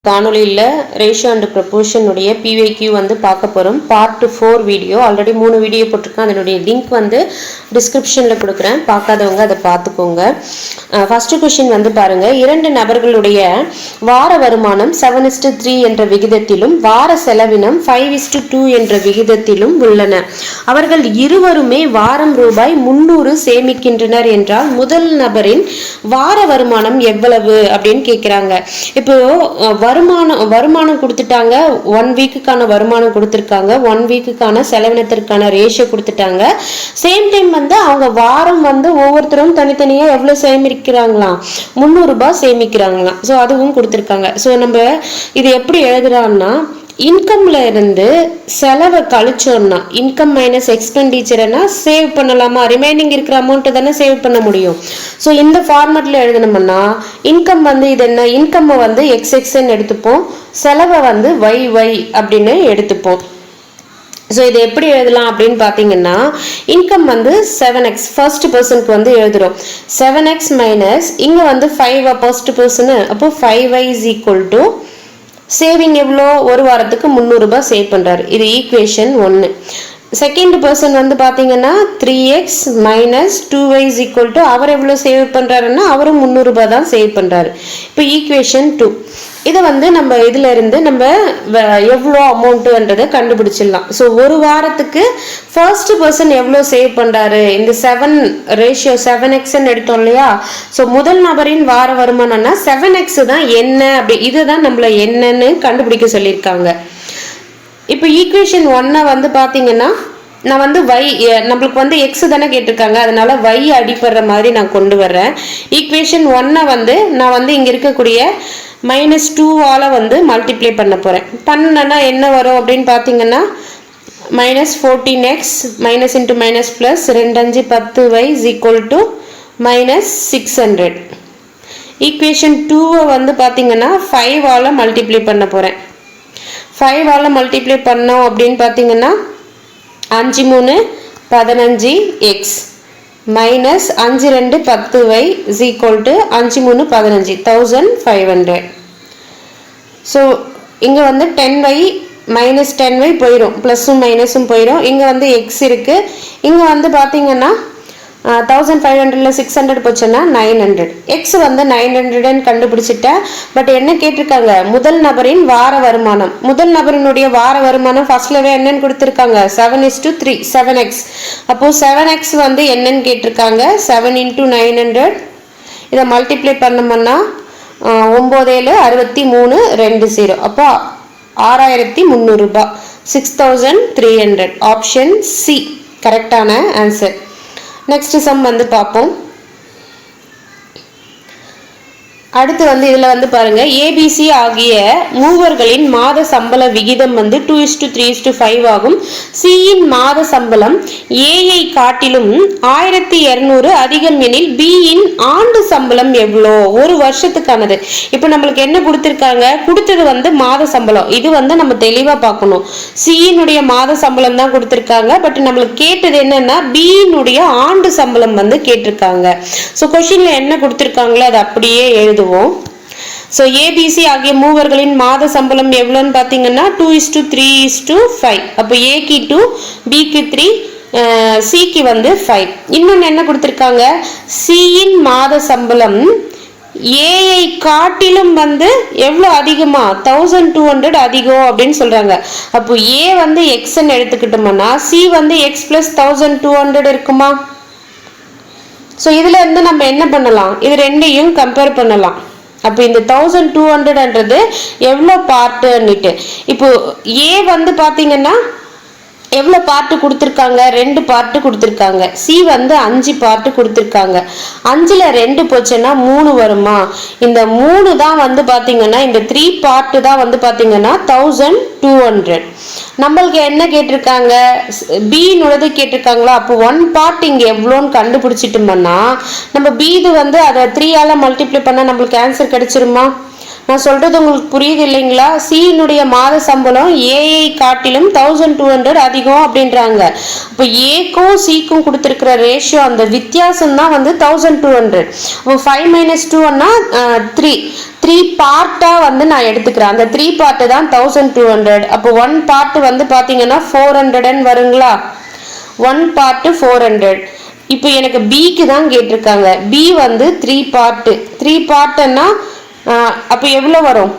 காணொலியில் ratio and proportion உடைய PYQ வந்து பார்க்க போகிறோம். பார்ட் 4 வீடியோ ஆல்ரெடி 3 வீடியோ போட்டிருக்கேன். அதனுடைய லிங்க் வந்து டிஸ்கிரிப்ஷனில் கொடுக்குறேன், பார்க்காதவங்க அதை பார்த்துக்கோங்க. ஃபர்ஸ்ட் கொஸ்டின் வந்து பாருங்க, 2 நபர்களுடைய வார வருமானம் 7:3 என்ற விகிதத்திலும் வார செலவினம் 5:2 என்ற விகிதத்திலும் உள்ளன. அவர்கள் இருவருமே வாரம் ரூபாய் 300 சேமிக்கின்றனர் என்றால் முதல் நபரின் வார வருமானம் எவ்வளவு அப்படின்னு கேட்குறாங்க. இப்போ வருமானம் கொடுத்துட்டாங்க, 1 வீக்குக்கான வருமானம் கொடுத்துருக்காங்க, 1 வீக்குக்கான செலவினத்திற்கான ரேஷியோ கொடுத்துட்டாங்க. சேம் டைம் வந்து அவங்க வாரம் வந்து ஒவ்வொருத்தரும் தனித்தனியா எவ்வளவு சேமிக்கிறாங்களாம், 300 ரூபாய் சேமிக்கிறாங்களாம். ஸோ அதுவும் கொடுத்துருக்காங்க. ஸோ நம்ம இது எப்படி எழுதுறான்னா, இன்கம்ல இருந்து செலவை கழிச்சோம்னா இன்கம் மைனஸ் எக்ஸ்பெண்டிச்சர்னா சேவ் பண்ணலாமா, ரிமைனிங் இருக்கிற அமௌண்ட் தானே சேவ் பண்ண முடியும். ஸோ இந்த ஃபார்மேட்ல எழுதணும்னா இன்கம் வந்து இது என்ன, இன்கம் வந்து எக்ஸ்ன்னு எடுத்துப்போம், செலவை வந்து ஒய் அப்படின்னு எடுத்துப்போம். ஸோ இது எப்படி எழுதலாம் அப்படின்னு பார்த்தீங்கன்னா, இன்கம் வந்து 7x ஃபர்ஸ்ட் பர்சனுக்கு வந்து எழுதுறோம். 7x மைனஸ் இங்கே வந்து 5 ஃபர்ஸ்ட் பர்சனு, அப்போ 5y is equal to saving எவ்வளோ, ஒரு வாரத்துக்கு 300 ரூபாய் சேவ் பண்ணுறாரு. இது ஈக்குவேஷன் 1. செகண்ட் பர்சன் வந்து பார்த்தீங்கன்னா 3x minus 2y is equal to அவர் எவ்வளோ சேவ் பண்ணுறாருன்னா அவரும் 300 ரூபாய் தான் சேவ் பண்ணுறாரு. இப்போ ஈக்குவேஷன் 2. இதை வந்து நம்ம இதுல இருந்து நம்ம எவ்வளோ அமௌண்ட்டுன்றதை கண்டுபிடிச்சிடலாம். ஸோ ஒரு வாரத்துக்கு ஃபர்ஸ்ட் பர்சன் எவ்வளோ சேவ் பண்ணுறாரு, இந்த 7 ரேஷியோ 7xன்னு எடுத்தோம் இல்லையா. ஸோ முதல் நபரின் வார வருமானம்னா 7x தான் என்ன, அப்படி இதுதான் நம்மள என்னன்னு கண்டுபிடிக்க சொல்லியிருக்காங்க. இப்போ ஈக்குவேஷன் 1 வந்து பார்த்தீங்கன்னா நான் வந்து நம்மளுக்கு வந்து எக்ஸ் தானே கேட்டிருக்காங்க, அதனால அடிப்படுற மாதிரி நான் கொண்டு வர்றேன். ஈக்குவேஷன் 1 வந்து நான் வந்து இங்கே இருக்கக்கூடிய -2ஆல் வந்து மல்டிப்ளை பண்ண போகிறேன். பண்ணனா என்ன வரும் அப்படின்னு பார்த்தீங்கன்னா, -14x minus into minus plus 2×5 10y is equal to -600. Equation 2 வந்து பார்த்தீங்கன்னா 5ஆல் மல்டிப்ளை பண்ண போகிறேன். 5ஆல் மல்டிப்ளை பண்ணோம் அப்படின்னு பார்த்தீங்கன்னா 5 3 15x minus 5 2 10y is equal to 5 3 15 1500. So இங்கே வந்து 10y மைனஸ் 10y போயிடும், ப்ளஸ்ஸும் மைனஸும் போயிடும். இங்கே வந்து எக்ஸ் இருக்குது, இங்கே வந்து பார்த்தீங்கன்னா 1500ல் 600 போச்சுன்னா 900. எக்ஸ் வந்து 900ன்னு கண்டுபிடிச்சிட்டேன். பட் என்ன கேட்டிருக்காங்க, முதல் நபரின் வார வருமானம். முதல் நபரினுடைய வார வருமானம் ஃபர்ஸ்ட்லவே என்னன்னு கொடுத்துருக்காங்க, 7:3 7x. அப்போ 7x வந்து என்னன்னு கேட்டிருக்காங்க, 7 × 900. இதை மல்டிப்ளை பண்ணோம்னா 9 7 63 20. அப்போ 6300 ரூபாய், 6300. ஆப்ஷன் சி கரெக்டான ஆன்சர். நெக்ஸ்ட் சம் வந்து பார்ப்போம். அடுத்து வந்து இதில் வந்து பாருங்க, ஏபிசி ஆகிய மூவர்களின் மாத சம்பள விகிதம் வந்து 2:3:5 ஆகும். சியின் மாத சம்பளம் ஏஐ காட்டிலும் 1200 அதிகம் எனில் பியின் ஆண்டு சம்பளம் எவ்வளோ, ஒரு வருஷத்துக்கானது. இப்போ நம்மளுக்கு என்ன கொடுத்துருக்காங்க, கொடுத்தது வந்து மாத சம்பளம், இது வந்து நம்ம தெளிவாக பார்க்கணும். சியினுடைய மாத சம்பளம் தான் கொடுத்துருக்காங்க, பட் நம்மளுக்கு கேட்டது என்னன்னா பியினுடைய ஆண்டு சம்பளம் வந்து கேட்டிருக்காங்க. ஸோ கொஸ்டின்ல என்ன கொடுத்துருக்காங்களோ அதை அப்படியே எழுதுவோம். ஸோ ஏபிசி ஆகிய மூவர்களின் மாத சம்பளம் எவ்வளோன்னு பார்த்தீங்கன்னா 2:3:5. அப்போ ஏக்கு 2, பிக்கு 3, சிக்கு வந்து 5. இன்னொன்று என்ன கொடுத்துருக்காங்க, சியின் மாத சம்பளம் ஏஐ காட்டிலும் வந்து எவ்வளோ அதிகமா, 1200 அதிகம் அப்படின்னு சொல்றாங்க. அப்போ ஏ வந்து எக்ஸ்ன்னு எடுத்துக்கிட்டோம்னா சி வந்து எக்ஸ் + 1200 இருக்குமா. ஸோ இதுல இருந்து நம்ம என்ன பண்ணலாம், இது ரெண்டையும் கம்பேர் பண்ணலாம். அப்போ இந்த 1200ன்றது எவ்வளோ பார்ட்டுன்னுட்டு, இப்போ ஏ வந்து பார்த்தீங்கன்னா எவ்வளோ பார்ட்டு கொடுத்துருக்காங்க, 2 பார்ட்டு கொடுத்துருக்காங்க. சி வந்து 5 பார்ட்டு கொடுத்துருக்காங்க. 5ல் 2 போச்சுன்னா 3 வருமா. இந்த 3 தான் வந்து பார்த்தீங்கன்னா இந்த 3 பார்ட்டு தான் வந்து பார்த்தீங்கன்னா 1200. நம்மளுக்கு என்ன கேட்டிருக்காங்க, பின்னுள்ளது கேட்டிருக்காங்களா. அப்போ 1 பார்ட் இங்கே எவ்வளோன்னு கண்டுபிடிச்சிட்டோம்னா நம்ம பி இது வந்து அதை 3ஆல் மல்டிப்ளை பண்ணால் நம்மளுக்கு ஆன்சர் கிடைச்சிருமா. நான் சொல்றது உங்களுக்கு புரியுது இல்லைங்களா? சியினுடைய மாத சம்பளம் ஏஐ காட்டிலும் 1200 அதிகம் அப்படின்றாங்க. இப்போ ஏக்கும் சிக்கும் கொடுத்துருக்கிற ரேஷியோ அந்த வித்தியாசம் தான் வந்து 1200. இப்போ 5 - 2ன்னா 3 பார்ட்டா வந்து நான் எடுத்துக்கிறேன். அந்த 3 பார்ட்டு தான் 1200. அப்போ 1 பார்ட் வந்து பாத்தீங்கன்னா 400 வருங்களா? 1 பார்ட் 400. இப்போ எனக்கு பிக்கு தான் கேட்டிருக்காங்க. பி வந்து 3 பார்ட்டு. 3 பார்ட்டுன்னா அப்போ எவ்வளோ வரும்?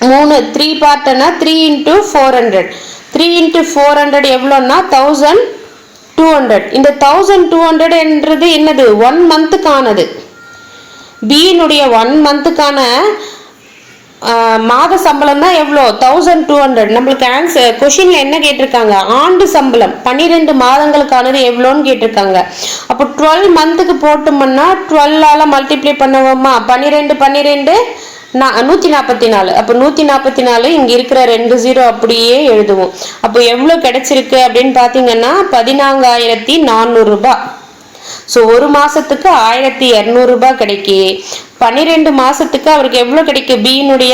3 பார்ட்டுன்னா 3 × 400. 3 × 400 எவ்வளோன்னா 1200. இந்த 1200 என்னது? 1 மந்த்துக்கானது. பியினுடைய 1 மந்த்துக்கான மாத சம்பளம் தான் எவ்வளோ? 1200. நம்மளுக்கு ஆன்சர் கொஷின்ல என்ன கேட்டிருக்காங்க? ஆண்டு சம்பளம் 12 மாதங்களுக்கானது எவ்வளோன்னு கேட்டிருக்காங்க. அப்போ 12 மந்த்துக்கு போட்டோம்னா 12ஆல மல்டிப்ளை பண்ணுவோமா? 12 144. அப்போ 144 இங்க இருக்கிற 2 0 அப்படியே எழுதுவோம். அப்போ எவ்வளோ கிடைச்சிருக்கு அப்படின்னு பாத்தீங்கன்னா 14,400 ரூபாய். ஸோ ஒரு மாசத்துக்கு 1200 ரூபாய் கிடைக்கி. 12 மாசத்துக்கு அவருக்கு எவ்வளவு கிடைக்கும்? பியினுடைய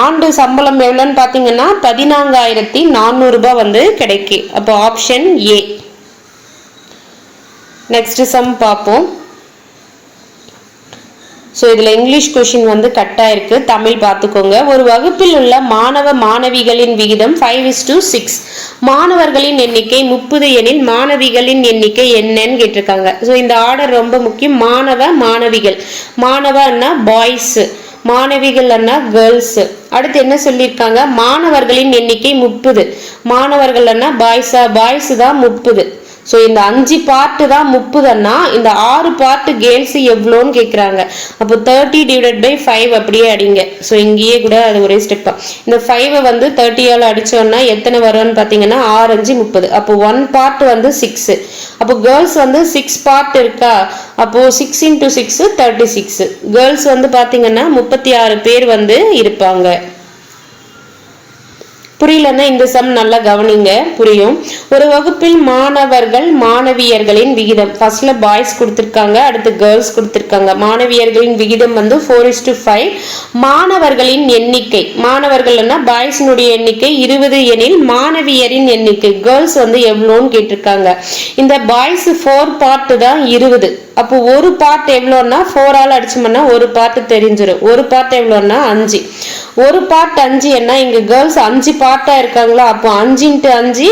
ஆண்டு சம்பளம் எவ்வளோன்னு பாத்தீங்கன்னா 14,400 ரூபாய் வந்து கிடைக்கு. அப்போ ஆப்ஷன் ஏ. நெக்ஸ்ட் சம் பார்ப்போம். ஸோ இதில் இங்கிலீஷ் கொஷின் வந்து கட்டாயிருக்கு, தமிழ் பார்த்துக்கோங்க. ஒரு வகுப்பில் உள்ள மாணவ மாணவிகளின் விகிதம் 5:6. மாணவர்களின் எண்ணிக்கை 30 எனில் மாணவிகளின் எண்ணிக்கை என்னன்னு கேட்டிருக்காங்க. ஸோ இந்த ஆர்டர் ரொம்ப முக்கியம். மாணவ மாணவிகள், மாணவன்னா பாய்ஸ், மாணவிகள்னா கேர்ள்ஸ். அடுத்து என்ன சொல்லியிருக்காங்க? மாணவர்களின் எண்ணிக்கை 30. மாணவர்கள்னா பாய்ஸா? பாய்ஸ் தான் 30. ஸோ இந்த 5 பார்ட்டு தான் 30ன்னா இந்த 6 பார்ட்டு கேர்ள்ஸ் எவ்வளோன்னு கேட்குறாங்க. அப்போ 30 / 5 அப்படியே அடிங்க. ஸோ இங்கேயே கூட அது ஒரே ஸ்டெப்பா. இந்த 5 வந்து 30ஆல் அடிச்சோம்னா எத்தனை வரும்னு பார்த்தீங்கன்னா 6 5 30. அப்போ 1 பார்ட் வந்து 6. அப்போ கேர்ள்ஸ் வந்து 6 பார்ட் இருக்கா? அப்போ 6 × 6 36. கேர்ள்ஸ் வந்து பார்த்தீங்கன்னா 36 பேர் வந்து இருப்பாங்க. புரியலன்னா இந்த சம் நல்லா கவனிங்க, புரியும். ஒரு வகுப்பில் மாணவர்கள் மாணவியர்களின் விகிதம், ஃபர்ஸ்ட்ல பாய்ஸ் கொடுத்திருக்காங்க, அடுத்து கேர்ள்ஸ் கொடுத்திருக்காங்க. மாணவியர்களின் விகிதம் வந்து 4:5. மாணவர்களின் எண்ணிக்கை, மாணவர்கள்னா பாய்ஸினுடைய எண்ணிக்கை 20 எனில் மாணவியரின் எண்ணிக்கை கேர்ள்ஸ் வந்து எவ்வளோன்னு கேட்டிருக்காங்க. இந்த பாய்ஸ் 4 பார்ட் தான் 20. அப்போ ஒரு பார்ட் எவ்வளோன்னா 4ஆல் அடிச்சோம்னா ஒரு பார்ட் தெரிஞ்சிடும். ஒரு பார்ட் எவ்வளோன்னா 5. ஒரு பார்ட் 5 என்ன? இங்க கேர்ள்ஸ் 5 பார்ட்டா இருக்காங்களா? அப்போ 5 × 5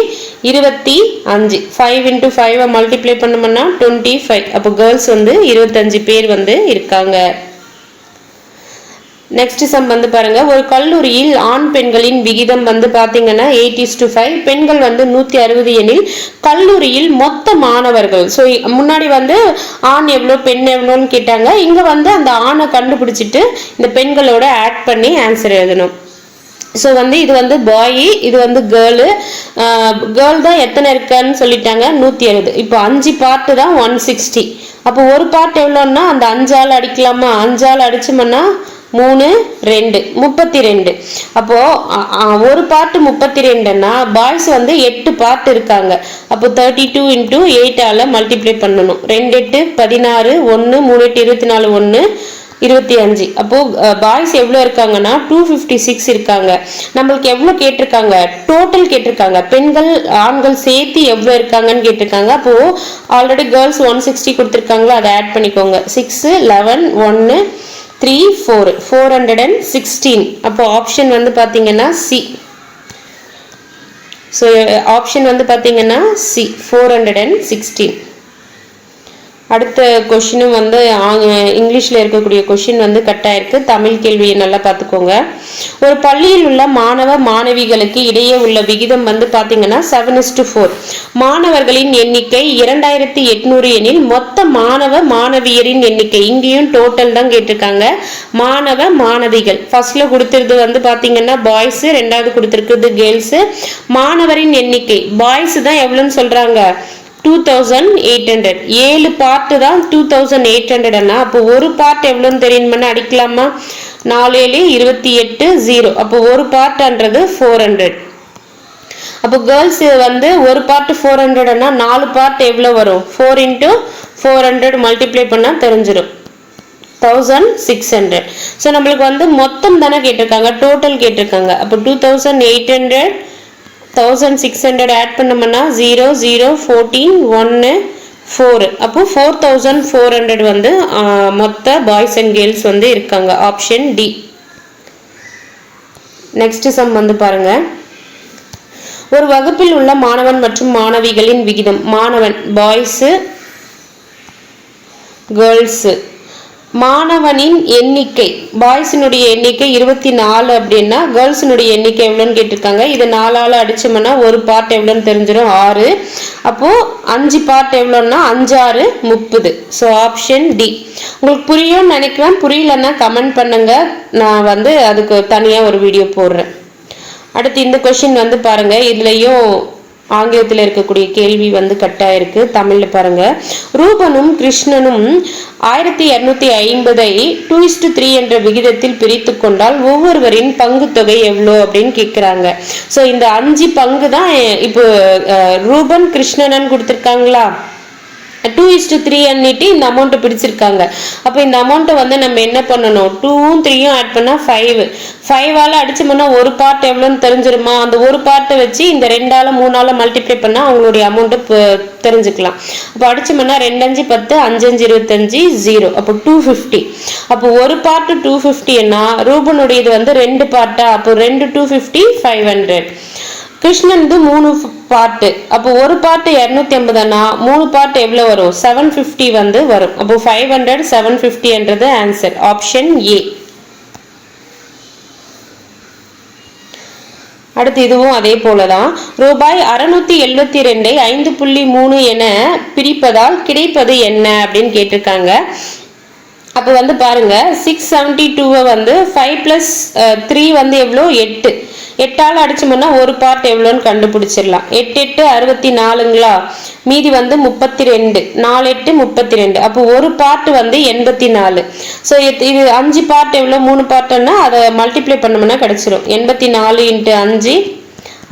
25. 5 × 5 மல்டிப்ளை பண்ணோம்னா 25. அப்போ கேர்ள்ஸ் வந்து 25 பேர் வந்து இருக்காங்க. நெக்ஸ்ட் சம் வந்து பாருங்க. ஒரு கல்லூரியில் ஆண் பெண்களின் விகிதம் வந்து பாத்தீங்கன்னா 8:5. பெண்கள் வந்து 160 எனில் கல்லூரியில் மொத்த மாணவர்கள். ஸோ முன்னாடி வந்து ஆண் எவ்வளோ பெண் எவ்வளோன்னு கேட்டாங்க. இங்க வந்து அந்த ஆணை கண்டுபிடிச்சிட்டு இந்த பெண்களோட ஆட் பண்ணி ஆன்சர் எழுதணும். ஸோ வந்து இது வந்து பாய், இது வந்து கேர்ளு. கேர்ள் தான் எத்தனை இருக்குன்னு சொல்லிட்டாங்க 160. இப்போ 5 பார்ட்டு தான் 160. அப்போ ஒரு பார்ட் எவ்வளோன்னா அந்த 5ஆல் அடிக்கலாமா? 5ஆல் அடிச்சோம்னா 3 2 32. அப்போ ஒரு பார்ட் 32ன்னா பாய்ஸ் வந்து 8 பார்ட் இருக்காங்க. அப்போ 32 × 8ஆல மல்டிப்ளை பண்ணணும். 2 8 16, 1 3 8 24, 1 25. அப்போ பாய்ஸ் எவ்வளோ இருக்காங்கன்னா 256 இருக்காங்க. நம்மளுக்கு எவ்வளோ கேட்டிருக்காங்க? டோட்டல் கேட்டிருக்காங்க. பெண்கள் ஆண்கள் சேர்த்து எவ்வளோ இருக்காங்கன்னு கேட்டிருக்காங்க. அப்போ ஆல்ரெடி கேர்ள்ஸ் 160 கொடுத்துருக்காங்களோ அதை ஆட் பண்ணிக்கோங்க. 6 11 1 3 4 416. அப்போ ஆப்ஷன் வந்து பாத்தீங்கன்னா சி. ஸோ ஆப்ஷன் வந்து பாத்தீங்கன்னா சி 416. அடுத்த கொஷினும் வந்து இங்கிலீஷில் இருக்கக்கூடிய கொஷின் வந்து கட்டாயிருக்கு, தமிழ் கேள்வியை நல்லா பார்த்துக்கோங்க. ஒரு பள்ளியில் உள்ள மாணவ மாணவிகளுக்கு இடையே உள்ள விகிதம் வந்து பார்த்தீங்கன்னா 7:4. மாணவர்களின் எண்ணிக்கை 2800 எனில் மொத்த மாணவ மாணவியரின் எண்ணிக்கை, இங்கேயும் டோட்டல் தான் கேட்டிருக்காங்க. மாணவ மாணவிகள் ஃபர்ஸ்ட்ல கொடுத்துருது வந்து பார்த்தீங்கன்னா பாய்ஸ், ரெண்டாவது கொடுத்துருக்குது கேர்ள்ஸ். மாணவரின் எண்ணிக்கை பாய்ஸ் தான் எவ்வளோன்னு சொல்றாங்க 2800. 7 பார்ட் தான் 2800. அப்போ ஒரு பார்ட் எவ்வளோன்னு தெரியுமா? அடிக்கலாமா? 4 7 28 0. அப்போ ஒரு பார்ட்ன்றது 400. அப்போ கேர்ள்ஸ் வந்து ஒரு பார்ட் 400ன்னா 4 பார்ட் எவ்வளோ வரும்? 4 × 400 மல்டிப்ளை பண்ணா தெரிஞ்சிடும். 1600. ஸோ நம்மளுக்கு வந்து மொத்தம் தானே கேட்டிருக்காங்க, டோட்டல் கேட்டிருக்காங்க. அப்போ 2800 1600 ஆட் பண்ணோம்னா 0 0 14 1 4. அப்போ 4400 வந்து மொத்த பாய்ஸ் அண்ட் கேர்ள்ஸ் வந்து இருக்காங்க. Option D. நெக்ஸ்ட் சம் வந்து பாருங்க. ஒரு வகுப்பில் உள்ள மாணவன் மற்றும் மாணவிகளின் விகிதம். மாணவன் பாய்ஸ் கேர்ள்ஸ். மாணவனின் எண்ணிக்கை பாய்ஸினுடைய எண்ணிக்கை 24 அப்படின்னா கேர்ள்ஸினுடைய எண்ணிக்கை எவ்வளோன்னு கேட்டிருக்காங்க. இது 4ஆல் அடிச்சோம்னா ஒரு பார்ட் எவ்வளோன்னு தெரிஞ்சிடும், 6. அப்போ 5 பார்ட் எவ்வளோன்னா 5 6 30. So option D. உங்களுக்கு புரியும்னு நினைக்கிறேன். புரியலன்னா கமெண்ட் பண்ணுங்க, நான் வந்து அதுக்கு தனியாக ஒரு வீடியோ போடுறேன். அடுத்து இந்த கொஸ்டின் வந்து பாருங்க. இதுலயும் ஆங்கிலத்தில் இருக்கக்கூடிய கேள்வி வந்து கட்டாயிருக்கு. தமிழில் பாருங்க. ரூபனும் கிருஷ்ணனும் 1250 2:3 என்ற விகிதத்தில் பிரித்து கொண்டால் ஒவ்வொருவரின் பங்கு தொகை எவ்வளோ அப்படின்னு கேட்குறாங்க. ஸோ இந்த 5 பங்கு தான் இப்போ ரூபன் கிருஷ்ணனன் கொடுத்துருக்காங்களா, 2:3 அன்னிட்டு இந்த அமௌண்ட்டை பிடிச்சிருக்காங்க. அப்போ இந்த அமௌண்ட்டை வந்து நம்ம என்ன பண்ணணும், 2ம் 3யும் ஆட் பண்ணால் 5. 5ஆல் அடிச்சோம்னா ஒரு பார்ட் எவ்வளோன்னு தெரிஞ்சிருமா, அந்த ஒரு பார்ட்டை வச்சு இந்த 2ஆல் 3ஆல் மல்டிப்ளை பண்ணால் அவங்களுடைய அமௌண்ட்டை தெரிஞ்சுக்கலாம். அப்போ அடிச்சோம்னா 2 5 10 5 5 25 0. அப்போ 250. அப்போ ஒரு பார்ட்டு 250ன்னா ரூபனுடையது வந்து 2 பார்ட்டா, அப்போ 2 250 500. கிருஷ்ணனுக்கு 3 பார்ட்டு. அப்போ ஒரு பார்ட்டு 250ன்னா 3 பார்ட் எவ்வளோ வரும், 750 வந்து வரும். அப்போ 500 750 என்றது ஆன்சர். Option A. அடுத்து இதுவும் அதே போலதான். ரூபாய் 672 5.3 என பிரிப்பதால் கிடைப்பது என்ன அப்படின்னு கேட்டிருக்காங்க. அப்போ வந்து பாருங்க, 672 வந்து 5 + 3 வந்து எவ்வளோ, 8. 8ஆல் அடிச்சோம்னா ஒரு பார்ட் எவ்வளோன்னு கண்டுபிடிச்சிடலாம். 8 8 64ங்களா, மீதி வந்து 32. 4 8 32. அப்போ ஒரு பார்ட் வந்து 84. ஸோ இது 5 பார்ட் எவ்வளோ, 3 பார்ட்டுன்னா அதை மல்டிப்ளை பண்ணோம்னா கிடைச்சிடும். 84 × 5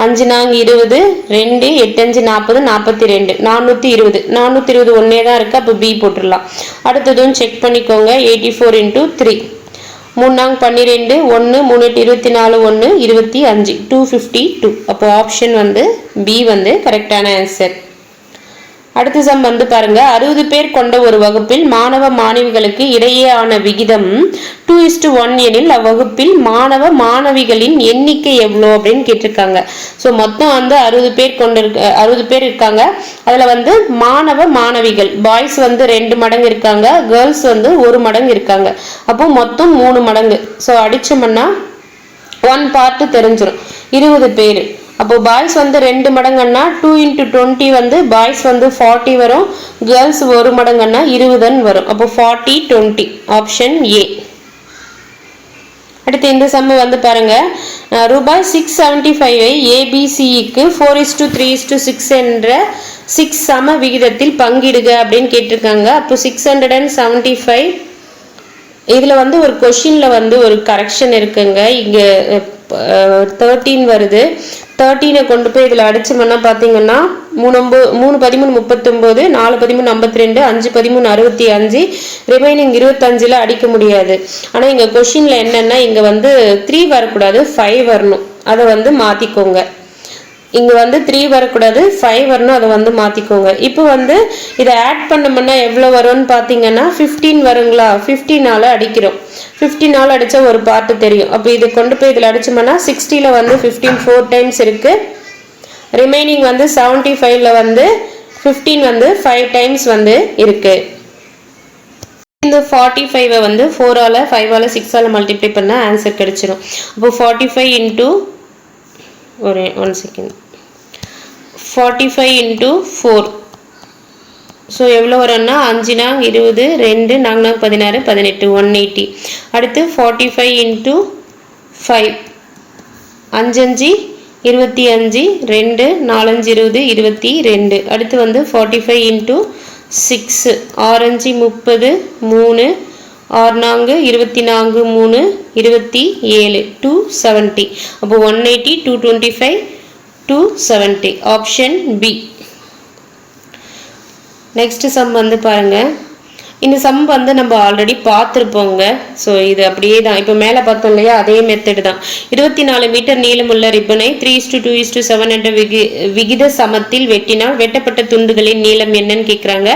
5 4 20 2 8 5 40 42 420. 420 ஒன்னே தான் இருக்கு. அப்போ பி போட்டுடலாம். அடுத்ததும் செக் பண்ணிக்கோங்க. 84 × 3 3 12 1 3 8 24 1 25 252. அப்போ ஆப்ஷன் வந்து பி வந்து கரெக்டான ஆன்சர். அடுத்த சம் வந்து பாருங்க. 60 பேர் கொண்ட ஒரு வகுப்பில் மாணவ மாணவிகளுக்கு இடையேயான விகிதம் 2:1 எனில் அவ்வகுப்பில் மாணவ மாணவிகளின் எண்ணிக்கை எவ்வளோ அப்படின்னு கேட்டிருக்காங்க. ஸோ மொத்தம் வந்து 60 பேர் இருக்காங்க. அதில் வந்து மாணவ மாணவிகள் பாய்ஸ் வந்து 2 மடங்கு இருக்காங்க, கேர்ள்ஸ் வந்து 1 மடங்கு இருக்காங்க. அப்போ மொத்தம் 3 மடங்கு. ஸோ அடிச்சோம்னா 1 பார்ட்டு தெரிஞ்சிடும். 20 பேர். அப்போ பாய்ஸ் வந்து 2 மடங்குன்னா 2 × 20 வந்து பாய்ஸ் வந்து 40 வரும், கேர்ள்ஸ் 1 மடங்குன்னா 20 வரும். அப்போ 40 20. Option A. அடுத்து இந்த சம் வந்து பாருங்க. ரூபாய் 675 ஏபிசிக்கு 4:3:6 என்ற 6 சம விகிதத்தில் பங்கிடுக அப்படின்னு கேட்டிருக்காங்க. அப்போ 675 இதில் வந்து ஒரு கொஷினில் வந்து ஒரு கரெக்ஷன் இருக்குங்க. இங்கே 13 வருது. 13 கொண்டு போய் இதில் அடிச்சோம்னா பார்த்தீங்கன்னா 3 13 39 4 13 52 5 13 65 ரிமைனிங் 25ல் அடிக்க முடியாது. ஆனால் இங்கே கொஷினில் என்னென்னா இங்கே வந்து 3 வரக்கூடாது 5 வரணும். அதை வந்து மாற்றிக்கோங்க. இங்கே வந்து 3 வரக்கூடாது 5 வரணும், அதை வந்து மாற்றிக்கோங்க. இப்போ வந்து இதை ஆட் பண்ணோம்னா எவ்வளோ வரும்னு பார்த்தீங்கன்னா 15 வருங்களா. 15ஆல் அடிக்கிறோம். 15ஆல் அடித்தா ஒரு பார்ட்டு தெரியும். அப்போ இதை கொண்டு போய் இதில் அடிச்சோம்னா 60ல் வந்து 15 4 டைம்ஸ் இருக்குது. ரிமைனிங் வந்து 75ல் வந்து 15 வந்து 5 டைம்ஸ் வந்து இருக்குது. இந்த 45 வந்து 4ஆல் 5ஆல் 6ஆல் மல்டிப்ளை பண்ணால் ஆன்சர் கிடைச்சிடும். அப்போ 45 × 1 செகண்ட் 45 × 4. ஸோ எவ்வளோ வரும்னா 5 4 20 2 4 16 18 180. அடுத்து 45 × 5 5 5 25 2 4 5 20 22. அடுத்து வந்து 45 × 6 6 5 30 3 6 4 24 3 27 270. அப்போ 180 225 270. Option B. நெக்ஸ்ட் சம் வந்து பாருங்க. இந்த சம் வந்து நம்ம ஆல்ரெடி பார்த்துருப்போங்க. ஸோ இது அப்படியே தான், இப்போ மேலே பார்த்தோம் இல்லையா, அதே மெத்தட் தான். 24 மீட்டர் நீளமுள்ள ரிப்பனை 3:2:7 என்ற விகித சமத்தில் வெட்டினால் வெட்டப்பட்ட துண்டுகளின் நீளம் என்னன்னு கேட்குறாங்க.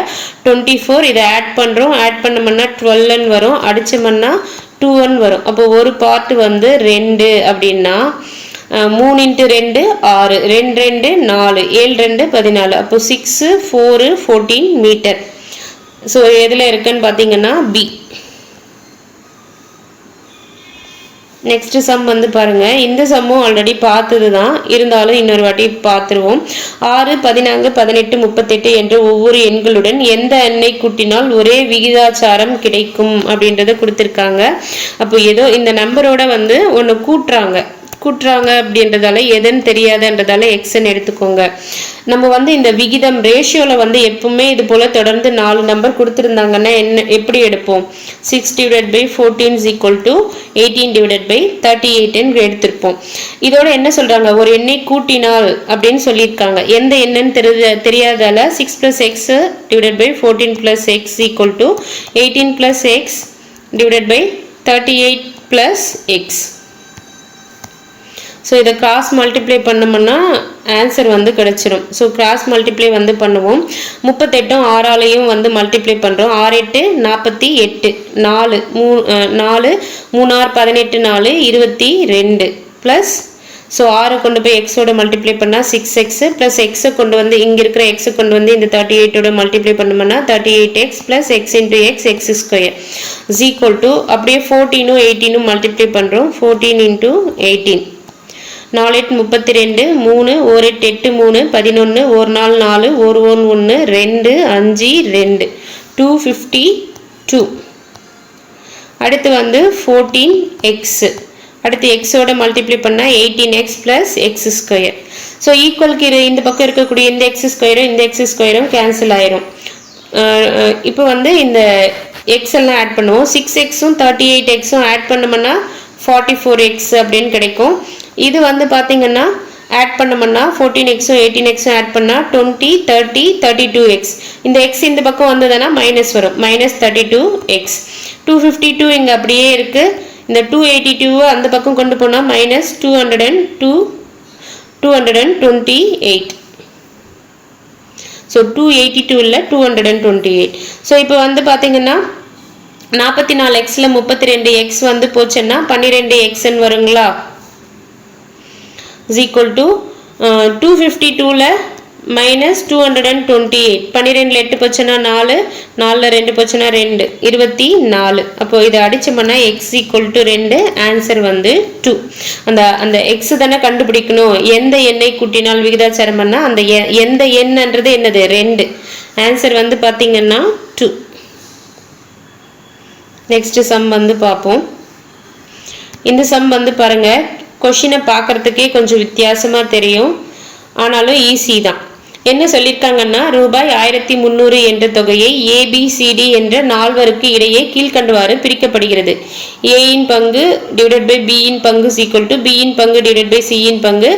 24. இதை ஆட் பண்ணுறோம், ஆட் பண்ணோம்னா 12 வரும், அடிச்சோம்னா 2 வரும். அப்போ ஒரு பார்ட் வந்து 2 அப்படின்னா 3 × 2 6, 2 2 4, 7 2 14. அப்போ 6 4 14 மீட்டர். ஸோ எதில் இருக்குன்னு பார்த்தீங்கன்னா பி. நெக்ஸ்ட் சம் வந்து பாருங்க. இந்த சம்மும் ஆல்ரெடி பார்த்தது தான், இருந்தாலும் இன்னொரு வாட்டி பார்த்துருவோம். 6 14 18 38 என்ற ஒவ்வொரு எண்களுடன் எந்த எண்ணை கூட்டினால் ஒரே விகிதாச்சாரம் கிடைக்கும் அப்படின்றத கொடுத்துருக்காங்க. அப்போ ஏதோ இந்த நம்பரோட வந்து ஒன்று கூட்டுறாங்க அப்படின்றதால எதுன்னு தெரியாதுன்றதால எக்ஸ்ன்னு எடுத்துக்கோங்க. நம்ம வந்து இந்த விகிதம் ரேஷியோவில் வந்து எப்பவுமே இது போல் தொடர்ந்து 4 நம்பர் கொடுத்துருந்தாங்கன்னா எப்படி எடுப்போம்? 6/14 = 18/38 எடுத்திருப்போம். இதோட என்ன சொல்றாங்க, ஒரு எண்ணை கூட்டினால் அப்படின்னு சொல்லியிருக்காங்க. எந்த எண்ணுன்னு தெரியாதால 6 + x / 14 + x = 18 + x / 38 + x. So இதை கிராஸ் மல்டிப்ளை பண்ணோம்னா ஆன்சர் வந்து கிடச்சிரும். ஸோ கிராஸ் மல்டிப்ளை வந்து பண்ணுவோம். 38 6ஆலையும் வந்து மல்டிப்ளை பண்ணுறோம். 6 8 48, 4 3 18 4 22 ப்ளஸ், ஸோ 6 கொண்டு போய் எக்ஸோட மல்டிப்ளை பண்ணால் 6x ப்ளஸ் எக்ஸை கொண்டு வந்து இங்கே இருக்கிற எக்ஸை கொண்டு வந்து இந்த 38ஓட மல்டிப்ளை பண்ணோம்னா 38x plus x × x x² = அப்படியே 14 18 மல்டிப்ளை பண்ணுறோம். 14 × 18 4 8 32 3 1 8 8 3 11 1 4 4 1 1 1 2 5 2 252. அடுத்து வந்து 14x, அடுத்து எக்ஸோட மல்டிப்ளை பண்ணால் 18x ப்ளஸ் x². ஸோ ஈக்குவலுக்கு இந்த பக்கம் இருக்கக்கூடிய இந்த x² இந்த x² கேன்சல் ஆயிரும். இப்போ வந்து இந்த எக்ஸ் எல்லாம் ஆட் பண்ணுவோம். 6x 38x ஆட் பண்ணோம்னா 44x அப்படின்னு கிடைக்கும். இது வந்து பார்த்தீங்கன்னா ஆட் பண்ணோம்னா 14x 18x ஆட் பண்ணால் 20 30 32x. இந்த எக்ஸ் இந்த பக்கம் வந்ததுன்னா மைனஸ் வரும், -32x. 252 இங்கே அப்படியே இருக்குது. இந்த 282 அந்த பக்கம் கொண்டு போனால் -228. ஸோ 282 இல்லை 228. ஸோ இப்போ வந்து பார்த்தீங்கன்னா 44xல 32x வந்து போச்சுன்னா 12xன்னு வருங்களா? = 252ல -228. 12 8 போச்சுன்னா 4, 4ல் 2 போச்சுன்னா 2, 24. அப்போ இதை அடிச்சோம்னா x = 2, ஆன்சர் வந்து 2. அந்த எக்ஸ் தானே கண்டுபிடிக்கணும். எந்த எண்ணை கூட்டினால் விகிதாச்சாரம் பண்ணால் அந்த எந்த எண்ன்றது என்னது? 2. ஆன்சர் வந்து பார்த்தீங்கன்னா 2. நெக்ஸ்ட் சம் வந்து பார்ப்போம். இந்த சம் வந்து பாருங்க, கொஷினை பார்க்கறதுக்கே கொஞ்சம் வித்தியாசமாக தெரியும், ஆனாலும் ஈஸி தான். என்ன சொல்லியிருக்காங்கன்னா, ரூபாய் 1300 என்ற தொகையை ABCD என்ற 4வருக்கு இடையே கீழ்கண்டவாறு பிரிக்கப்படுகிறது. ஏயின் பங்கு / பியின் பங்கு = பியின் பங்கு / சியின் பங்கு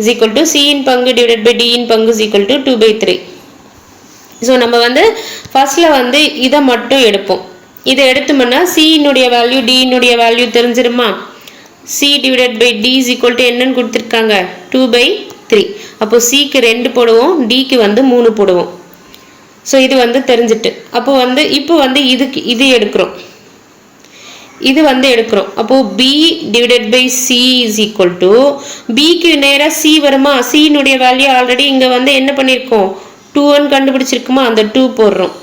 = சியின் பங்கு / டியின் பங்கு = 2/3. ஸோ நம்ம வந்து ஃபர்ஸ்ட்ல வந்து இதை மட்டும் எடுப்போம். இதை எடுத்தோம்னா சியினுடைய வேல்யூ டியினுடைய வேல்யூ தெரிஞ்சிருமா? C / D = என்னன்னு கொடுத்துருக்காங்க? 2/3. அப்போ சிக்கு 2 போடுவோம், டிக்கு வந்து 3 போடுவோம். ஸோ இது வந்து தெரிஞ்சிட்டு அப்போ வந்து இப்போ வந்து இது எடுக்கிறோம், இது வந்து எடுக்கிறோம். அப்போ B / C = பிக்கு நேராக சி வருமா? சியினுடைய வேல்யூ ஆல்ரெடி இங்கே வந்து என்ன பண்ணியிருக்கோம்? 2 கண்டுபிடிச்சிருக்குமா? அந்த 2 போடுறோம்.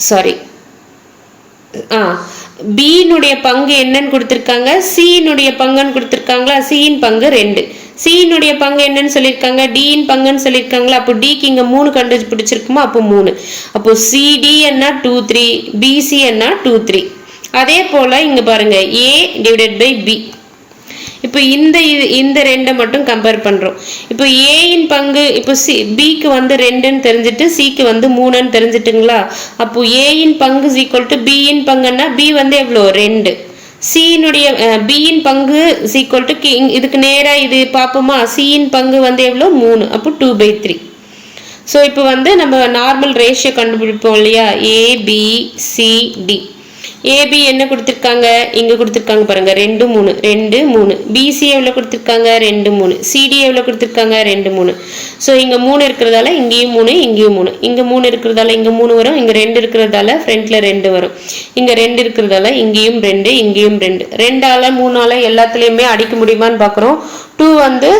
சாரி, பியினுடைய பங்கு என்னன்னு கொடுத்துருக்காங்க? சியினுடைய பங்குன்னு கொடுத்துருக்காங்களா? சியின் பங்கு 2. சியினுடைய பங்கு என்னன்னு சொல்லியிருக்காங்க? டியின் பங்குன்னு சொல்லியிருக்காங்களா? அப்போ டிக்கு இங்கே 3 கண்டுபிடிச்சிருக்குமா? அப்போ 3. அப்போ சிடி என்ன? 2 3, பிசி என்ன? 2 3. அதே போல் இங்கே பாருங்க, A / B. இப்போ இந்த 2 மட்டும் கம்பேர் பண்ணுறோம். இப்போ ஏயின் பங்கு, இப்போ பிக்கு வந்து 2ன்னு தெரிஞ்சுட்டு சிக்கு வந்து 3ன்னு தெரிஞ்சுட்டுங்களா? அப்போ ஏயின் பங்கு = பியின் பங்குன்னா பி வந்து எவ்வளோ? 2. சியினுடைய பியின் பங்கு = இதுக்கு நேராக இது பார்ப்போமா? சியின் பங்கு வந்து எவ்வளோ? 3. அப்போ 2/3. ஸோ இப்போ வந்து நம்ம நார்மல் ரேஷியோ கண்டுபிடிப்போம் இல்லையா, ABCD. ஏபி என்ன கொடுத்துருக்காங்க, இங்கே கொடுத்துருக்காங்க பாருங்க 2 3 2 3. பிசி எவ்வளோ கொடுத்துருக்காங்க 2 3. சிடி எவ்வளோ கொடுத்துருக்காங்க 2 3. ஸோ இங்கே 3 இருக்கிறதால இங்கேயும் 3 இங்கேயும் 3. இங்கே 3 இருக்கிறதால இங்கே 3 வரும். இங்கே 2 இருக்கிறதால ஃப்ரண்ட்டில் 2 வரும். இங்கே 2 இருக்கிறதால இங்கேயும் 2 இங்கேயும் 2. 2ஆல் 3ஆல் எல்லாத்துலேயுமே அடிக்க முடியுமான்னு பார்க்குறோம். 2 வந்து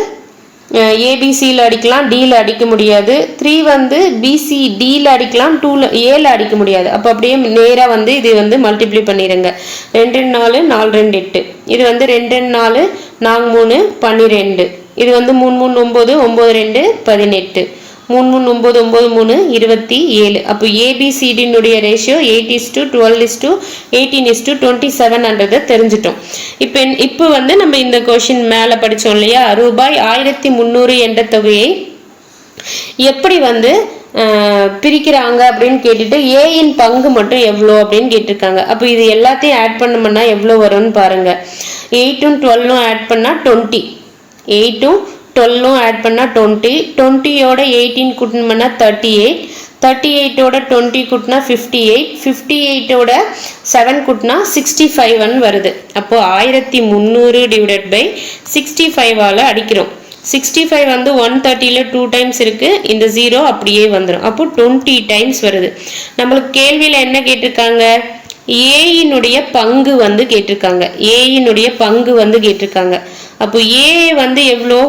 ஏபிசியில் அடிக்கலாம், டியில் அடிக்க முடியாது. 3 வந்து பிசி டியில் அடிக்கலாம், 2ல ஏல அடிக்க முடியாது. அப்போ அப்படியே நேராக வந்து இது வந்து மல்டிப்ளை பண்ணிடுங்க. 2 4 4 2 8. இது வந்து 2 4 4 3 12. இது வந்து 3 3 9 9 2 18. 3 3 9 9 3 27. அப்போ ஏபிசிடினுடைய ரேஷியோ 8:12:18:27 தெரிஞ்சிட்டோம். இப்போ வந்து நம்ம இந்த கொஷின் மேலே படித்தோம் இல்லையா, ரூபாய் 1300 என்ற தொகையை எப்படி வந்து பிரிக்கிறாங்க அப்படின்னு கேட்டுட்டு ஏயின் பங்கு மட்டும் எவ்வளோ அப்படின்னு கேட்டிருக்காங்க. அப்போ இது எல்லாத்தையும் ஆட் பண்ணோம்னா எவ்வளோ வரும்னு பாருங்க. 8ம் 12ம் ஆட் பண்ணால் 20. 8ம் 12ம் ஆட் பண்ணால் 20. 20யோட 18 கூட்டணும்னா 38. 38ஓட 20 கூட்டினா 58. 58ஓட 7 கூட்டினா 65 வருது. அப்போ 1300 டிவைடட் பை 65ஆல் அடிக்கிறோம். 65 வந்து 130ல் 2 டைம்ஸ் இருக்கு. இந்த 0 அப்படியே வந்துடும். அப்போ 20 டைம்ஸ் வருது. நம்மளுக்கு கேள்வியில் என்ன கேட்டிருக்காங்க, ஏயினுடைய பங்கு வந்து கேட்டிருக்காங்க. ஏயினுடைய பங்கு வந்து கேட்டிருக்காங்க. அப்போ ஏ வந்து எவ்வளோ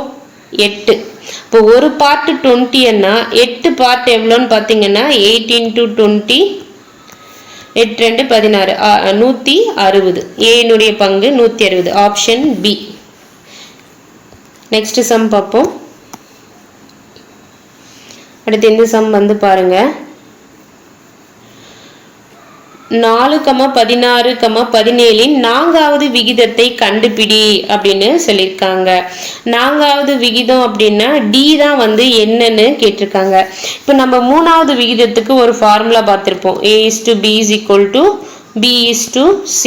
8. இப்போ ஒரு பார்ட் 20ன்னா 8 பார்ட் எவ்வளோன்னு பார்த்தீங்கன்னா 8 × 20 8 2 16 160. ஏனுடைய பங்கு 160. Option B. நெக்ஸ்ட் சம் பார்ப்போம். அடுத்து இந்த சம் வந்து பாருங்க, 4, 16, 17 4வது விகிதத்தை கண்டுபிடி அப்படின்னு சொல்லியிருக்காங்க. 4வது விகிதம் அப்படின்னா டி தான் வந்து என்னன்னு கேட்டிருக்காங்க. இப்போ நம்ம 3வது விகிதத்துக்கு ஒரு ஃபார்முலா பார்த்துருப்போம். A/B = B/C.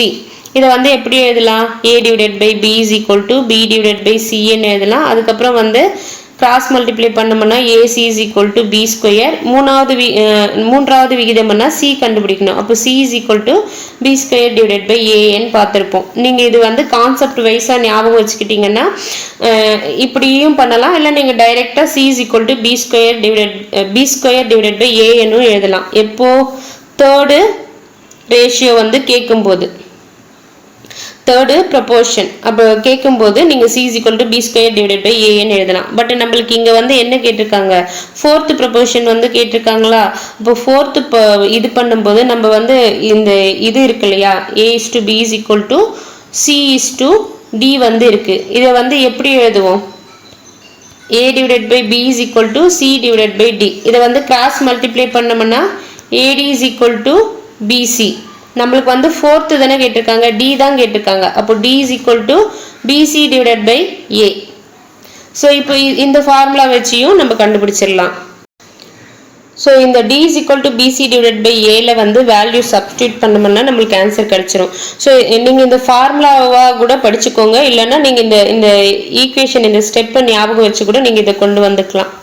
இதை வந்து எப்படி எழுதலாம், A/B = B/C எழுதலாம். அதுக்கப்புறம் வந்து கிராஸ் மல்டிப்ளை பண்ணோம்னா AC = B². மூன்றாவது விகிதம்னா C கண்டுபிடிக்கணும். அப்போ C = B² AN பார்த்துருப்போம். நீங்கள் இது வந்து கான்செப்ட் வைஸாக ஞாபகம் வச்சுக்கிட்டீங்கன்னா இப்படியும் பண்ணலாம். இல்லை நீங்கள் டைரெக்டாக C = B² AN எழுதலாம். எப்போ தேர்டு ரேஷியோ வந்து கேட்கும்போது, தேர்டு ப்ரொபோர்ஷன் அப்போ கேட்கும்போது நீங்கள் C = B² AN எழுதலாம். பட் நம்மளுக்கு இங்கே வந்து என்ன கேட்டிருக்காங்க, ஃபோர்த்து ப்ரொபோர்ஷன் வந்து கேட்டிருக்காங்களா. இப்போ ஃபோர்த்து இது பண்ணும்போது நம்ம வந்து இந்த இது இருக்கு இல்லையா, A/B = C/D வந்து இருக்கு. இதை வந்து எப்படி எழுதுவோம், A/B = C/D. இதை வந்து கிராஸ் மல்டிப்ளை பண்ணோம்னா AD = BC. நம்மளுக்கு வந்து ஃபோர்த்து தானே கேட்டிருக்காங்க, டி தான் கேட்டிருக்காங்க. அப்போ D = BC/A. ஸோ இப்போ இந்த ஃபார்முலா வச்சியும் நம்ம கண்டுபிடிச்சிடலாம். ஸோ இந்த D = BC/Aல வந்து வேல்யூ சப்ஸ்டியூட் பண்ணோம்னா நம்மளுக்கு ஆன்சர் கிடைச்சிரும். ஸோ நீங்கள் இந்த ஃபார்முலாவாக கூட படிச்சுக்கோங்க. இல்லைன்னா நீங்கள் இந்த ஈக்குவேஷன் இந்த ஸ்டெப்பை ஞாபகம் வச்சு கூட நீங்கள் இதை கொண்டு வந்துக்கலாம்.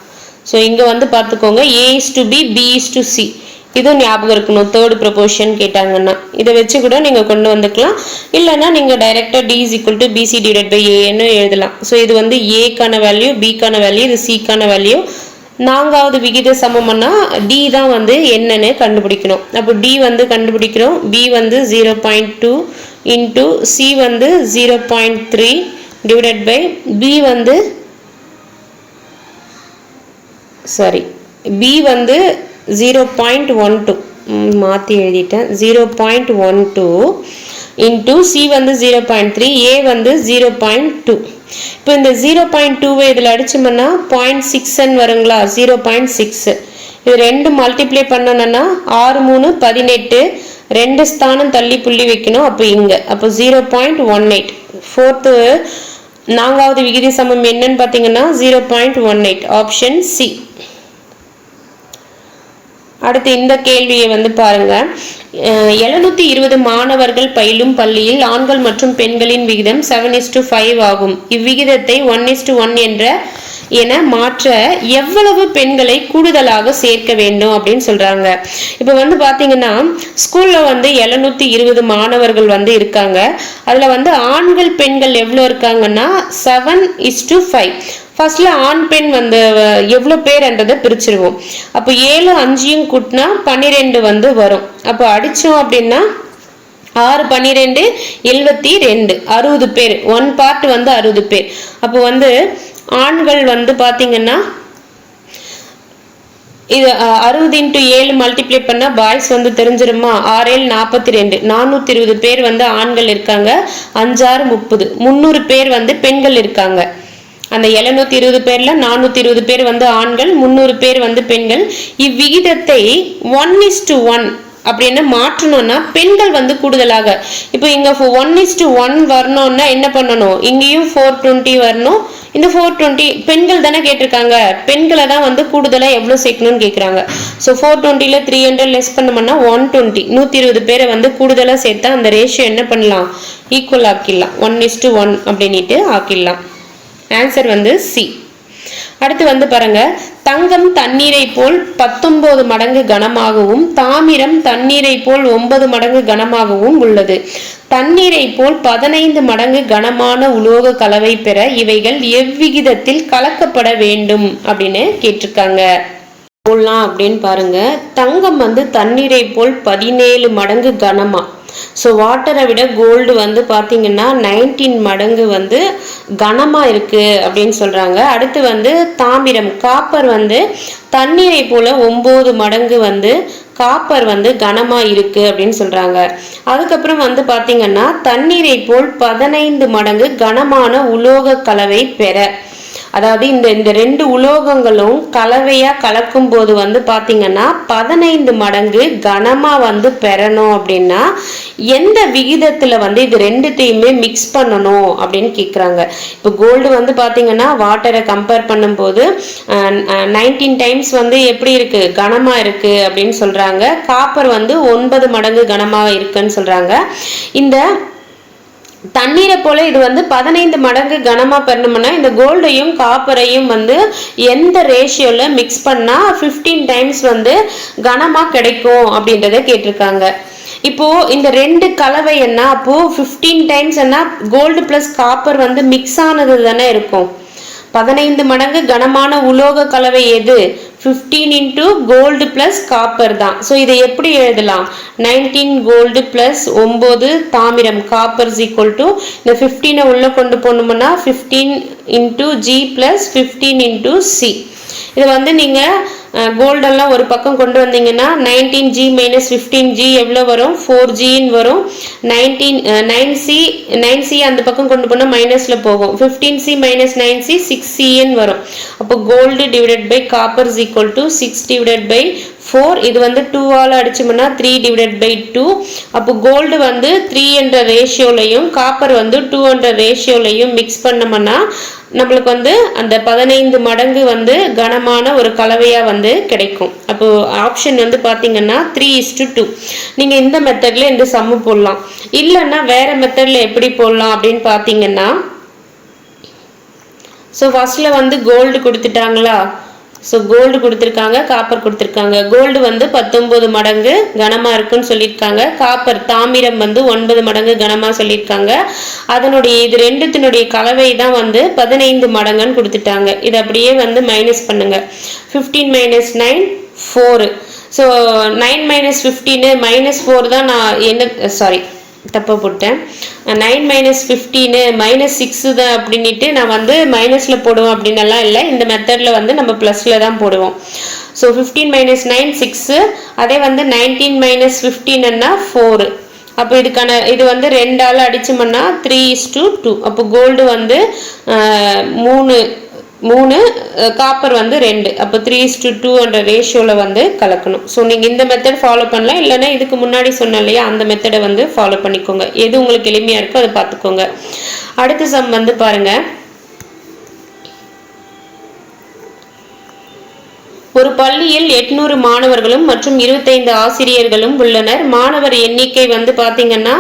ஸோ இங்கே வந்து பார்த்துக்கோங்க, A/B B/C இதுவும் ஞாபகம் இருக்கணும். தேர்டு ப்ரொபோர்ஷன் கேட்டாங்கன்னா இதை வச்சு கூட நீங்கள் கொண்டு வந்துக்கலாம். இல்லைன்னா நீங்கள் டைரெக்டாக D = BC/AN எழுதலாம். ஸோ இது வந்து ஏக்கான வேல்யூ, பிக்கான வேல்யூ, இது சிக்கான வேல்யூ. 4வது விகித சமம்னா டி தான் வந்து என்னன்னு கண்டுபிடிக்கணும். அப்போ டி வந்து கண்டுபிடிக்கிறோம். பி வந்து 0.2 இன்ட்டு சி வந்து 0.3 டிவைடட் பை பி வந்து பி வந்து 0.12 மாற்றி எழுதிட்டேன். 0.12 இன்ட்டு சி வந்து 0.3, ஏ வந்து 0.2. இப்போ இந்த 0.2வை இதில் அடிச்சோம்னா 0.6 வருங்களா, 0.6. இது 2 மல்டிப்ளை பண்ணணும்னா 6 3 18, 2 ஸ்தானம் தள்ளி புள்ளி வைக்கணும். அப்போ இங்கே அப்போ 0.18. ஃபோர்த்து 4வது விகித சமம் என்னன்னு பார்த்தீங்கன்னா 0.18. Option C. அடுத்து இந்த கேள்வியை வந்து பாருங்க, 720 மாணவர்கள் பயிலும் பள்ளியில் ஆண்கள் மற்றும் பெண்களின் விகிதம் 7:5 ஆகும். இவ்விகிதத்தை 1:1 என்ற என மாற்ற எவ்வளவு பெண்களை கூடுதலாக சேர்க்க வேண்டும் அப்படின்னு சொல்றாங்க. இப்ப வந்து பாத்தீங்கன்னா ஸ்கூல்ல வந்து 720 மாணவர்கள் வந்து இருக்காங்க. அதுல வந்து ஆண்கள் பெண்கள் எவ்வளவு இருக்காங்கன்னா 7:5. ஃபர்ஸ்ட்ல ஆண் பெண் வந்து எவ்வளவு பேர்ன்றதை பிரிச்சிருவோம். அப்போ 7 5 கூட்டினா 12 வந்து வரும். அப்போ அடிச்சோம் அப்படின்னா 6 12 72 60 பேர். 1 பார்ட் வந்து 60 பேர். அப்போ வந்து ஆண்கள் வந்து பாத்தீங்கன்னா இது 60 × 7 மல்டிப்ளை பண்ணா பாய்ஸ் வந்து தெரிஞ்சிருமா? 6 7 42 420 பேர் வந்து ஆண்கள் இருக்காங்க. 5 6 30 300 பேர் வந்து பெண்கள் இருக்காங்க. அந்த 720 பேர்ல 420 பேர் வந்து ஆண்கள், 300 பேர் வந்து பெண்கள். இவ்விகிதத்தை 1:1 அப்படின்னு மாற்றணும்னா பெண்கள் வந்து கூடுதலாக, இப்போ இங்க 1:1 வரணும்னா என்ன பண்ணணும்? இங்கேயும் 420 வரணும். இந்த 420 பெண்கள் தானே கேட்டிருக்காங்க, பெண்களை தான் வந்து கூடுதலா எவ்வளவு சேர்க்கணும்னு கேட்குறாங்க. ஸோ 420ல 300 லெஸ் பண்ணோம்னா 120 120 பேரை வந்து கூடுதலா சேர்த்தா அந்த ரேஷியோ என்ன பண்ணலாம்? ஈக்குவல் ஆக்கிடலாம். 1:1 அப்படின்ட்டு ஆக்கிடலாம். ஆன்சர் வந்து சி. அடுத்து வந்து பாருங்க, தங்கம் தண்ணீரை போல் 19 மடங்கு கனமாகவும் தாமிரம் தண்ணீரை போல் 9 மடங்கு கனமாகவும் உள்ளது. தண்ணீரை போல் 15 மடங்கு கனமான உலோக கலவை பெற இவைகள் எவ்விகிதத்தில் கலக்கப்பட வேண்டும் அப்படின்னு கேட்டிருக்காங்க. போடலாம் அப்படின்னு பாருங்க. தங்கம் வந்து தண்ணீரை போல் 17 மடங்கு கனமா. ஸோ வாட்டரை விட கோல்டு வந்து பார்த்தீங்கன்னா 19 மடங்கு வந்து கனமாக இருக்குது அப்படின்னு சொல்கிறாங்க. அடுத்து வந்து தாமிரம் காப்பர் வந்து தண்ணீரை போல் 9 மடங்கு வந்து காப்பர் வந்து கனமாக இருக்குது அப்படின்னு சொல்கிறாங்க. அதுக்கப்புறம் வந்து பார்த்தீங்கன்னா தண்ணீரை போல் 15 மடங்கு கனமான உலோக கலவை பெற, அதாவது இந்த ரெண்டு உலோகங்களும் கலவையா கலக்கும் போது வந்து பாத்தீங்கன்னா 15 மடங்கு கனமா வந்து பெறணும் அப்படின்னா எந்த விகிதத்துல வந்து இது ரெண்டுத்தையுமே மிக்ஸ் பண்ணணும் அப்படின்னு கேக்குறாங்க. இப்போ கோல்டு வந்து பாத்தீங்கன்னா வாட்டரை கம்பேர் பண்ணும்போது 19 டைம்ஸ் வந்து எப்படி இருக்கு? கனமா இருக்கு அப்படின்னு சொல்றாங்க. காப்பர் வந்து 9 மடங்கு கனமா இருக்குன்னு சொல்றாங்க. இந்த தண்ணீரை போல இது வந்து 15 மடங்கு கனமா பெறணும்னா இந்த கோல்டையும் காப்பரையும் வந்து எந்த ரேஷியோல மிக்ஸ் பண்ணா 15 டைம்ஸ் வந்து கனமா கிடைக்கும் அப்படின்றத கேட்டிருக்காங்க. இப்போ இந்த ரெண்டு கலவை என்ன, அப்போ 15 டைம்ஸ் என்ன கோல்டு பிளஸ் காப்பர் வந்து மிக்ஸ் ஆனது தானே இருக்கும். 15 மடங்கு கனமான உலோக கலவை எது? 15 into கோல்டு பிளஸ் காப்பர் தான். ஸோ இதை எப்படி எழுதலாம்? 19 கோல்டு பிளஸ் 9 தாமிரம் காப்பர் ஈக்குவல் டு இந்த 15 உள்ள கொண்டு போனோம்னா 15 into G plus 15 into C. இதை வந்து நீங்க கோல்டெல்லாம் ஒரு பக்கம் கொண்டு வந்தீங்கன்னா 19G மைனஸ் 15G எவ்வளோ வரும்? 4Gன்னு வரும். 9C அந்த பக்கம் கொண்டு போனால் மைனஸில் போகும். 15C மைனஸ் 9C 6Cன்னு வரும். அப்போ gold divided by copper is equal to 6 divided by 4. இது வந்து 2ஆல் அடிச்சோம்னா 3 டிவைடட் பை 2. அப்போ கோல்டு வந்து 3 என்ற ரேஷியோலையும் காப்பர் வந்து 2 என்ற ரேஷியோலையும் மிக்ஸ் பண்ணோம்னா நம்மளுக்கு வந்து அந்த 15 மடங்கு வந்து கனமான ஒரு கலவையா வந்து கிடைக்கும். அப்போ ஆப்ஷன் வந்து பாத்தீங்கன்னா 3:2. நீங்க இந்த மெத்தட்ல இந்த சம்மு போடலாம். இல்லைன்னா வேற மெத்தட்ல எப்படி போடலாம் அப்படின்னு பாத்தீங்கன்னா, ஸோ ஃபர்ஸ்ட்ல வந்து கோல்டு கொடுத்துட்டாங்களா, ஸோ கோல்டு கொடுத்துருக்காங்க, காப்பர் கொடுத்துருக்காங்க. கோல்டு வந்து 19 மடங்கு கனமாக இருக்குன்னு சொல்லியிருக்காங்க. காப்பர் தாமிரம் வந்து 9 மடங்கு கனமாக சொல்லியிருக்காங்க. அதனுடைய இது ரெண்டுத்தினுடைய கலவை தான் வந்து 15 மடங்குன்னு கொடுத்துட்டாங்க. இது அப்படியே வந்து மைனஸ் பண்ணுங்க. 15 மைனஸ் 9 4. ஸோ 9 மைனஸ் 15 மைனஸ் 4 தான். நான் என்ன சாரி தப்பா போட்டேன். 9 மைனஸ் 15 மைனஸ் 6 தான் அப்படின்ட்டு நான் வந்து மைனஸ்ல போடுவோம் அப்படின்னலாம் இல்லை. இந்த மெத்தட்ல வந்து நம்ம பிளஸ்ல தான் போடுவோம். So 15 minus 9 6. அதே வந்து 19 மைனஸ் 15ன்னா 4. அப்போ இதுக்கான இது வந்து 2ஆல் அடிச்சோம்னா 3:2. அப்போ கோல்டு வந்து 3 காப்பர் வந்து 2. அப்போ 3:2 என்ற ரேஷியோவில் வந்து கலக்கணும். ஸோ நீங்கள் இந்த மெத்தட் ஃபாலோ பண்ணலாம். இல்லைன்னா இதுக்கு முன்னாடி சொன்ன இல்லையா அந்த மெத்தடை வந்து ஃபாலோ பண்ணிக்கோங்க. எது உங்களுக்கு எளிமையாக இருக்கோ அதை பார்த்துக்கோங்க. அடுத்த சம் வந்து பாருங்க. ஒரு பள்ளியில் 800 மாணவர்களும் மற்றும் 25 ஆசிரியர்களும் உள்ளனர். மாணவர் எண்ணிக்கை வந்து பார்த்தீங்கன்னா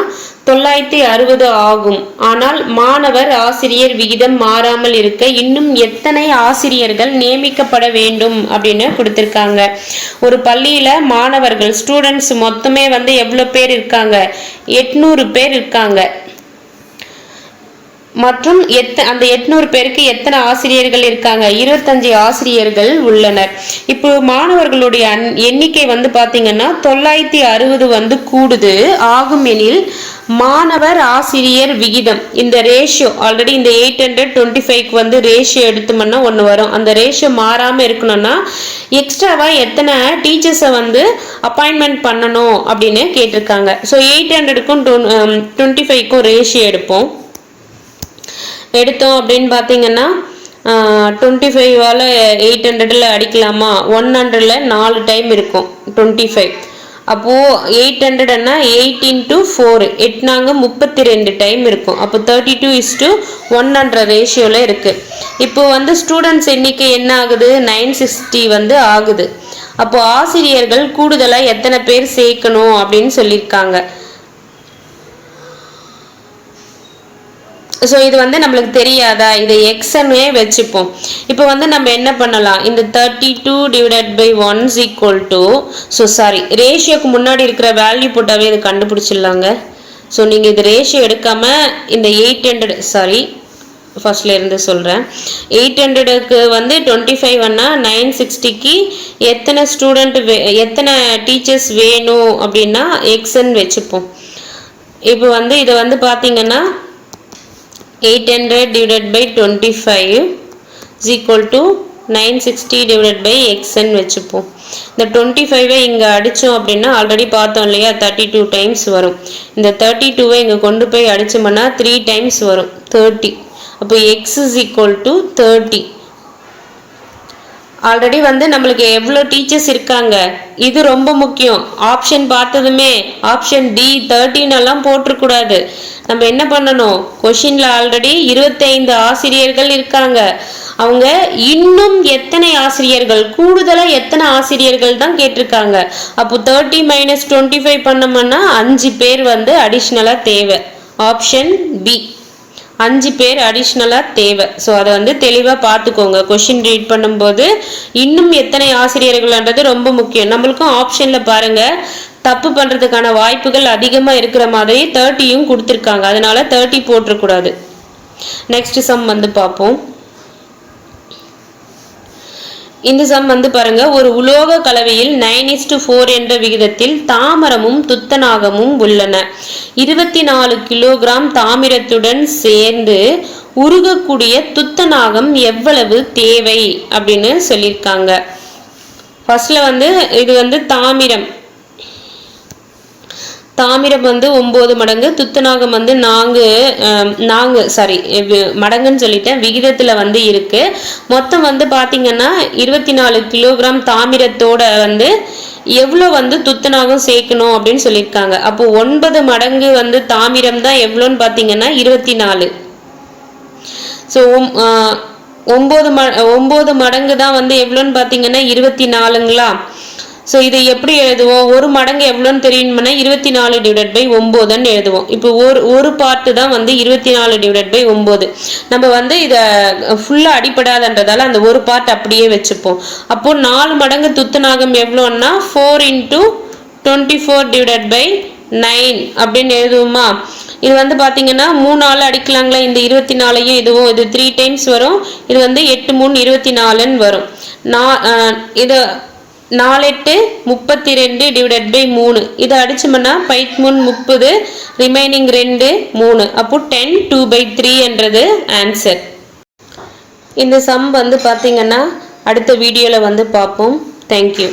960 ஆகும். ஆனால் மாணவர் ஆசிரியர் விகிதம் மாறாமல் இருக்க இன்னும் எத்தனை ஆசிரியர்கள் நியமிக்கப்பட வேண்டும் அப்படின்னு கொடுத்திருக்காங்க. ஒரு பள்ளியில மாணவர்கள் ஸ்டூடெண்ட்ஸ் மொத்தமே வந்து எவ்வளவு பேர் இருக்காங்க? 800 பேர் இருக்காங்க. மற்றும் அந்த 800 பேருக்கு எத்தனை ஆசிரியர்கள் இருக்காங்க? 25 ஆசிரியர்கள் உள்ளனர். இப்போ மாணவர்களுடைய எண்ணிக்கை வந்து பாத்தீங்கன்னா 960 வந்து கூடுது ஆகும் எனில் மாணவர் ஆசிரியர் விகிதம் இந்த ரேஷியோ ஆல்ரெடி இந்த 825க்கு வந்து ரேஷியோ எடுத்தோம்னா ஒன்று வரும். அந்த ரேஷியோ மாறாமல் இருக்கணும்னா எக்ஸ்ட்ராவா எத்தனை டீச்சர்ஸை வந்து அப்பாயின்மெண்ட் பண்ணணும் அப்படின்னு கேட்டிருக்காங்க. ஸோ 800க்கும் 25க்கும் ரேஷியோ எடுத்தோம் அப்படின்னு பார்த்தீங்கன்னா 25ஆல் 800ல் அடிக்கலாமா? 100ல் 4 டைம் இருக்கும் 25. அப்போது 800ன்னா 8 × 4 8 32 டைம் இருக்கும். அப்போ 32:100 ரேஷியோவில் இருக்குது. இப்போ வந்து ஸ்டூடெண்ட்ஸ் எண்ணிக்கை என்ன ஆகுது? 960 வந்து ஆகுது. அப்போது ஆசிரியர்கள் கூடுதலாக எத்தனை பேர் சேர்க்கணும் அப்படின்னு சொல்லியிருக்காங்க. ஸோ இது வந்து நம்மளுக்கு தெரியாதா? இதை எக்ஸ்ன்னே வச்சுப்போம். இப்போ வந்து நம்ம என்ன பண்ணலாம்? இந்த 32/1 ஸோ சாரி ரேஷியோக்கு முன்னாடி இருக்கிற வேல்யூ போட்டாவே இது கண்டுபிடிச்சிடலாங்க. ஸோ நீங்கள் இது ரேஷியோ எடுக்காமல் இந்த 800 சாரி ஃபர்ஸ்ட்ல இருந்து சொல்கிறேன். 800க்கு வந்து 25ன்னா 960க்கு எத்தனை எத்தனை டீச்சர்ஸ் வேணும் அப்படின்னா எக்ஸ்ன்னு வச்சுப்போம். இப்போ வந்து இதை வந்து பார்த்தீங்கன்னா 800/25 960/xன்னு வச்சுப்போம். இந்த 25ஐ இங்கே அடித்தோம் அப்படின்னா ஆல்ரெடி பார்த்தோம் இல்லையா 32 டைம்ஸ் வரும். இந்த 32ஐ இங்கே கொண்டு போய் அடித்தோம்னா 3 டைம்ஸ் வரும் 30. அப்போ x = 30. ஆல்ரெடி வந்து நம்மளுக்கு எவ்வளோ டீச்சர்ஸ் இருக்காங்க இது ரொம்ப முக்கியம். ஆப்ஷன் பார்த்ததுமே ஆப்ஷன் டி 13 போட்டுறக்கூடாது. நம்ம என்ன பண்ணணும்? கொஷின்ல ஆல்ரெடி 25 ஆசிரியர்கள் இருக்காங்க. அவங்க இன்னும் எத்தனை ஆசிரியர்கள் கூடுதலாக எத்தனை ஆசிரியர்கள் தான் கேட்டிருக்காங்க. அப்போ 30 - 25 பண்ணோம்னா 5 பேர் வந்து அடிஷ்னலாக தேவை. ஆப்ஷன் பி 5 பேர் அடிஷ்னலாக தேவை. ஸோ அதை வந்து தெளிவாக பார்த்துக்கோங்க. கொஷின் ரீட் பண்ணும்போது இன்னும் எத்தனை ஆசிரியர்கள்ன்றது ரொம்ப முக்கியம். நம்மளுக்கும் ஆப்ஷனில் பாருங்கள் தப்பு பண்ணுறதுக்கான வாய்ப்புகள் அதிகமாக இருக்கிற மாதிரி 30யும் கொடுத்துருக்காங்க. அதனால 30 போட்டுறக்கூடாது. நெக்ஸ்ட் சம் வந்து பார்ப்போம். இந்த சம் வந்து பாருங்க, ஒரு உலோக கலவையில் 9:4 என்ற விகிதத்தில் தாமிரமும் துத்தநாகமும் உள்ளன. 24 கிலோகிராம் தாமிரத்துடன் சேர்ந்து உருகக்கூடிய துத்தநாகம் எவ்வளவு தேவை அப்படின்னு சொல்லியிருக்காங்க. ஃபர்ஸ்ட்ல வந்து இது வந்து தாமிரம் வந்து 9 மடங்கு, துத்தநாகம் வந்து 4 சாரி மடங்குன்னு சொல்லிட்டேன், விகிதத்தில் வந்து இருக்கு. மொத்தம் வந்து பார்த்தீங்கன்னா 24 கிலோகிராம் தாமிரத்தோட வந்து எவ்வளோ வந்து துத்தநாகம் சேர்க்கணும் அப்படின்னு சொல்லியிருக்காங்க. அப்போ 9 மடங்கு வந்து தாமிரம் தான் எவ்வளோன்னு பார்த்தீங்கன்னா 24. ஸோ 9 மடங்கு தான் வந்து எவ்வளோன்னு பார்த்தீங்கன்னா 24ங்களா? ஸோ இதை எப்படி எழுதுவோம்? ஒரு மடங்கு எவ்வளோன்னு தெரியணும்னா 24/9ன்னு எழுதுவோம். இப்போ ஒரு பார்ட்டு தான் வந்து 24/9. நம்ம வந்து இதை ஃபுல்லாக அடிப்படாதன்றதால அந்த ஒரு பார்ட் அப்படியே வச்சுப்போம். அப்போ 4 மடங்கு துத்தநாகம் எவ்வளோன்னா 4 × 24/9 அப்படின்னு எழுதுவோமா? இது வந்து பார்த்தீங்கன்னா 3 ஆள் அடிக்கலாங்களா? இந்த 24ஐயும் இதுவும் இது 3 டைம்ஸ் வரும். இது வந்து 8 3 24ன்னு வரும். இது 4 8 32/3 இதை அடிச்சோம்னா 5 3 30 ரிமைனிங் 2 3. அப்போ 10 2/3 என்றது ஆன்சர். இந்த சம் வந்து பார்த்தீங்கன்னா அடுத்த வீடியோவில் வந்து பார்ப்போம். தேங்க்யூ.